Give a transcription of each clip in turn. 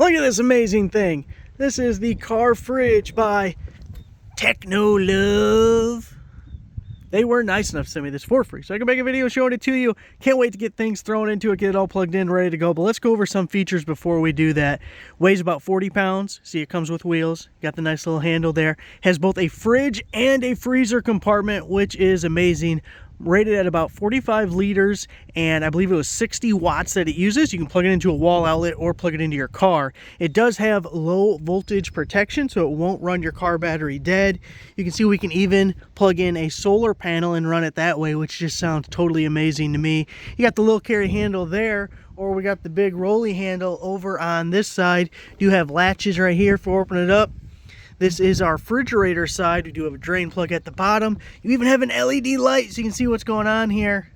Look at this amazing thing. This is the car fridge by Techno Love. They were nice enough to send me this for free, so I can make a video showing it to you. Can't wait to get things thrown into it, get it all plugged in, ready to go. But let's go over some features before we do that. Weighs about 40 pounds. See, it comes with wheels. Got the nice little handle there. Has both a fridge and a freezer compartment, which is amazing. Rated at about 45 liters, and I believe it was 60 watts that it uses. You can plug it into a wall outlet or plug it into your car. It does have low voltage protection, so it won't run your car battery dead. You can see we can even plug in a solar panel and run it that way, which just sounds totally amazing to me. You got the little carry handle there, or we got the big rolly handle over on this side. You have latches right here for opening it up. This is our refrigerator side. We do have a drain plug at the bottom. You even have an LED light so you can see what's going on here.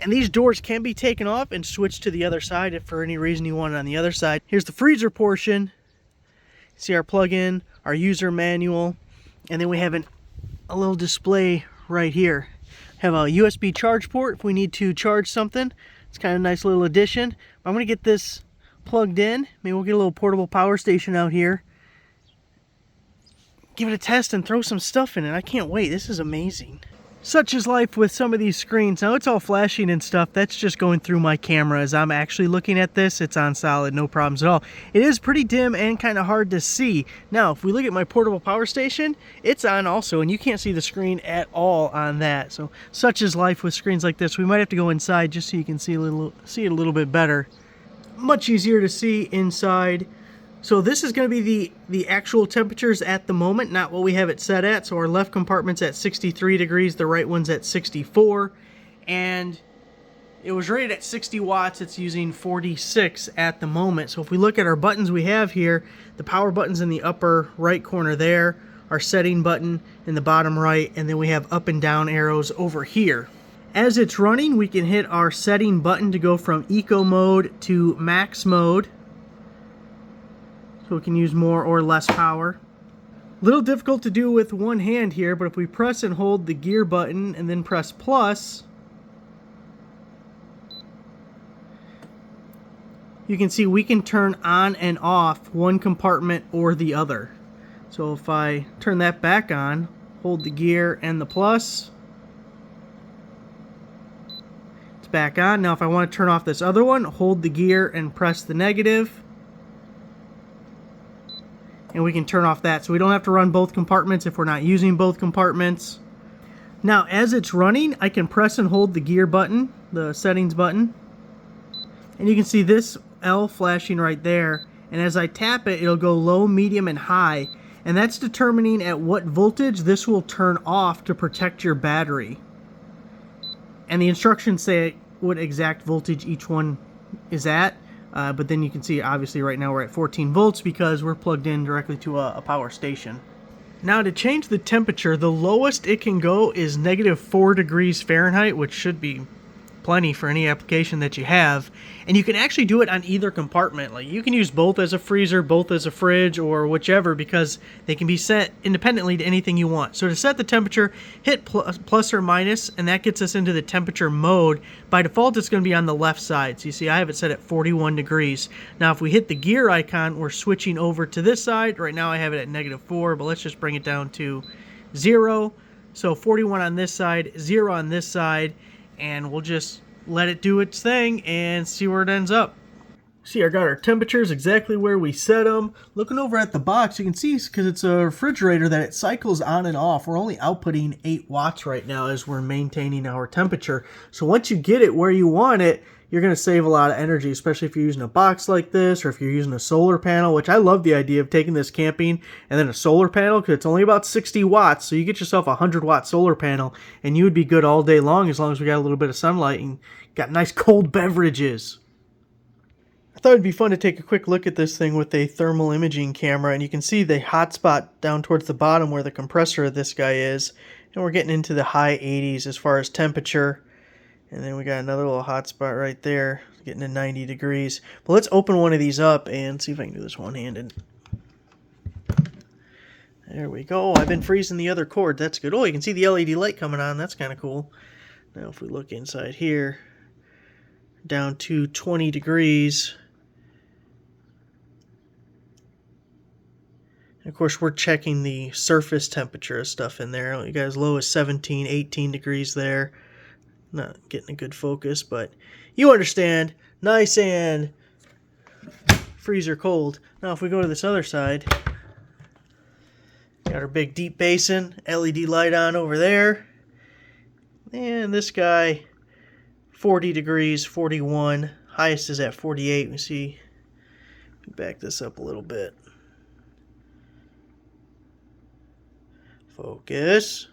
And these doors can be taken off and switched to the other side if for any reason you want it on the other side. Here's the freezer portion. See our plug-in, our user manual, and then we have a little display right here. Have a USB charge port if we need to charge something. It's kind of a nice little addition. I'm going to get this plugged in. Maybe we'll get a little portable power station out here. Give it a test and throw some stuff in it. I can't wait. This is amazing. Such is life with some of these screens. Now it's all flashing and stuff. That's just going through my camera. As I'm actually looking at this, it's on solid, no problems at all. It is pretty dim and kind of hard to see. Now, if we look at my portable power station, it's on also, and you can't see the screen at all on that. So such is life with screens like this. We might have to go inside just so you can see it a little bit better. Much easier to see inside. So this is going to be the actual temperatures at the moment, not what we have it set at. So our left compartment's at 63 degrees, the right one's at 64. And it was rated at 60 watts. It's using 46 at the moment. So if we look at our buttons we have here, the power button's in the upper right corner there, our setting button in the bottom right, and then we have up and down arrows over here. As it's running, we can hit our setting button to go from eco mode to max mode. So we can use more or less power. A little difficult to do with one hand here, but if we press and hold the gear button and then press plus, you can see we can turn on and off one compartment or the other. So if I turn that back on, hold the gear and the plus, it's back on. Now if I want to turn off this other one, hold the gear and press the negative, and we can turn off that. So we don't have to run both compartments if we're not using both compartments. Now, as it's running, I can press and hold the gear button, the settings button. And you can see this L flashing right there. And as I tap it, it'll go low, medium, and high. And that's determining at what voltage this will turn off to protect your battery. And the instructions say what exact voltage each one is at. But then you can see, obviously, right now we're at 14 volts because we're plugged in directly to a power station. Now, to change the temperature, the lowest it can go is -4 degrees Fahrenheit, which should be plenty for any application that you have. And you can actually do it on either compartment. Like, you can use both as a freezer, both as a fridge, or whichever, because they can be set independently to anything you want. So to set the temperature, hit plus or minus, and that gets us into the temperature mode. By default, it's going to be on the left side. So you see I have it set at 41 degrees. Now if we hit the gear icon, we're switching over to this side. Right now I have it at -4, but let's just bring it down to 0. So 41 on this side, 0 on this side, and we'll just let it do its thing and see where it ends up. See, I got our temperatures exactly where we set them. Looking over at the box, you can see, because it's a refrigerator, that it cycles on and off. We're only outputting 8 watts right now as we're maintaining our temperature. So once you get it where you want it, you're going to save a lot of energy, especially if you're using a box like this or if you're using a solar panel, which I love the idea of taking this camping and then a solar panel, because it's only about 60 watts. So you get yourself a 100-watt solar panel and you would be good all day long as we got a little bit of sunlight and got nice cold beverages. I thought it'd be fun to take a quick look at this thing with a thermal imaging camera, and you can see the hot spot down towards the bottom where the compressor of this guy is, and we're getting into the high 80s as far as temperature. And then we got another little hot spot right there, getting to 90 degrees. But let's open one of these up and see if I can do this one-handed. There we go. I've been freezing the other cord. That's good. Oh, you can see the LED light coming on. That's kind of cool. Now if we look inside here, down to 20 degrees. Of course, we're checking the surface temperature of stuff in there. You got as low as 17, 18 degrees there. Not getting a good focus, but you understand. Nice and freezer cold. Now, if we go to this other side, got our big deep basin, LED light on over there. And this guy, 40 degrees, 41. Highest is at 48. We see, back this up a little bit. Focus.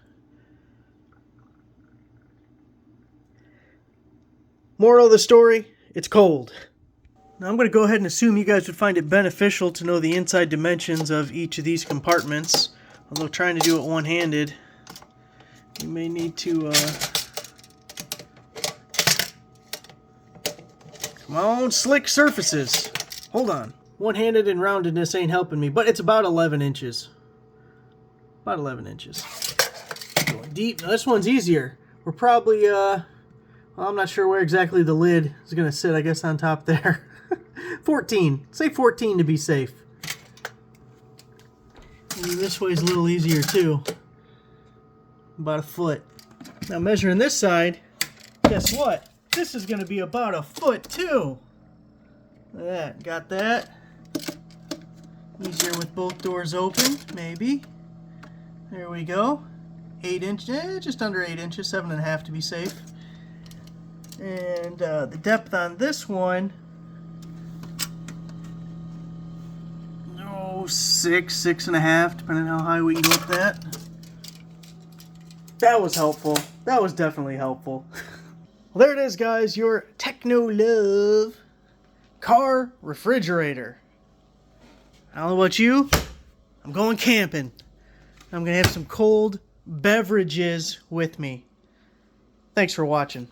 Moral of the story, it's cold. Now I'm going to go ahead and assume you guys would find it beneficial to know the inside dimensions of each of these compartments. Although trying to do it one-handed, you may need to... Come on, slick surfaces. Hold on. One-handed and roundedness ain't helping me, but it's about 11 inches. About 11 inches. Going deep. Now this one's easier. We're probably, well, I'm not sure where exactly the lid is going to sit. I guess on top there. 14. Say 14 to be safe. Maybe this way's a little easier too. About a foot. Now measuring this side, guess what? This is going to be about a foot too. Look at that. Got that. Easier with both doors open, maybe. There we go. 8 inches, just under 8 inches, 7.5 to be safe. And the depth on this one, 6.5, depending on how high we can go with that. That was helpful. That was definitely helpful. Well, there it is, guys. Your Techno Love car refrigerator. I don't know about you. I'm going camping. I'm going to have some cold beverages with me. Thanks for watching.